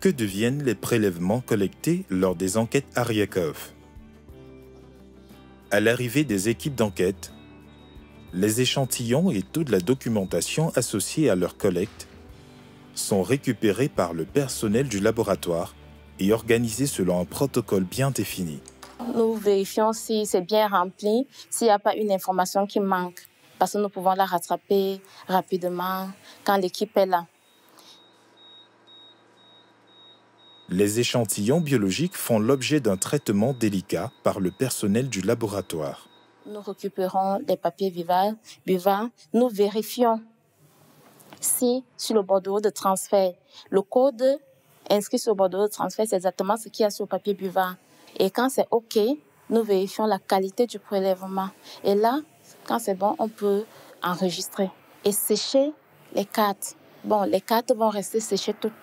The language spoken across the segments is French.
Que deviennent les prélèvements collectés lors des enquêtes Aryakov? À l'arrivée des équipes d'enquête, les échantillons et toute la documentation associée à leur collecte sont récupérés par le personnel du laboratoire et organisés selon un protocole bien défini. Nous vérifions si c'est bien rempli, s'il n'y a pas une information qui manque, parce que nous pouvons la rattraper rapidement quand l'équipe est là. Les échantillons biologiques font l'objet d'un traitement délicat par le personnel du laboratoire. Nous récupérons les papiers buvants, nous vérifions si sur le bordereau de transfert, le code inscrit sur le bordereau de transfert, c'est exactement ce qu'il y a sur le papier buvant. Et quand c'est OK, nous vérifions la qualité du prélèvement. Et là, quand c'est bon, on peut enregistrer et sécher les cartes. Bon, les cartes vont rester séchées toute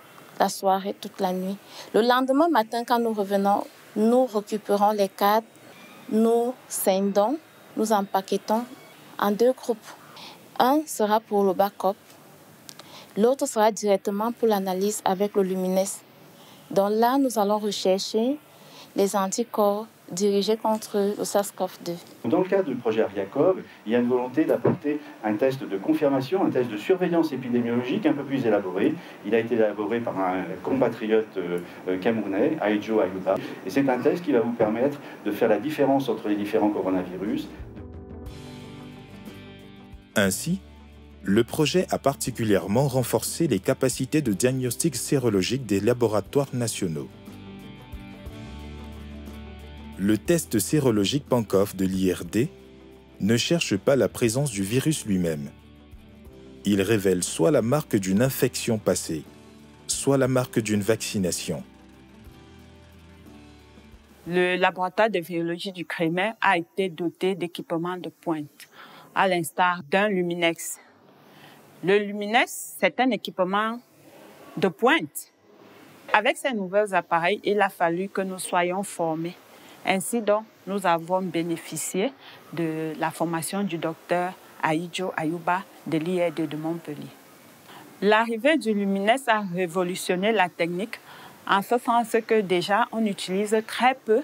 la soirée, toute la nuit. Le lendemain matin, quand nous revenons, nous récupérons les cartes, nous scindons, nous empaquetons en 2 groupes. Un sera pour le backup, l'autre sera directement pour l'analyse avec le Lumines. Donc là, nous allons rechercher les anticorps dirigés contre le SARS-CoV-2. Dans le cadre du projet Aryakov, il y a une volonté d'apporter un test de confirmation, un test de surveillance épidémiologique un peu plus élaboré. Il a été élaboré par un compatriote camerounais, Aïdjo Ayouba. Et c'est un test qui va vous permettre de faire la différence entre les différents coronavirus. Ainsi, le projet a particulièrement renforcé les capacités de diagnostic sérologique des laboratoires nationaux. Le test sérologique Pankov de l'IRD ne cherche pas la présence du virus lui-même. Il révèle soit la marque d'une infection passée, soit la marque d'une vaccination. Le laboratoire de virologie du CREMER a été doté d'équipements de pointe, à l'instar d'un Luminex. Le Luminex, c'est un équipement de pointe. Avec ces nouveaux appareils, il a fallu que nous soyons formés. Ainsi donc, nous avons bénéficié de la formation du docteur Aïdjo Ayouba de l'IRD de Montpellier. L'arrivée du Luminex a révolutionné la technique en ce sens que déjà on utilise très peu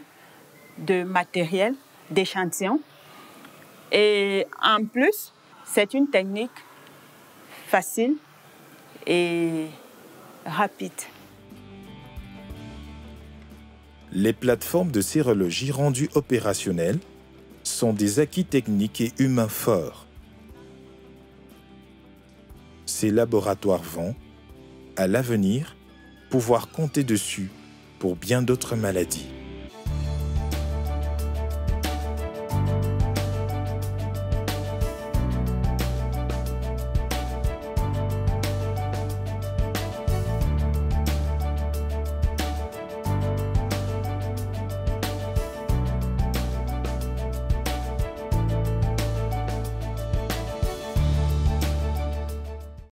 de matériel, d'échantillons. Et en plus, c'est une technique facile et rapide. Les plateformes de sérologie rendues opérationnelles sont des acquis techniques et humains forts. Ces laboratoires vont, à l'avenir, pouvoir compter dessus pour bien d'autres maladies.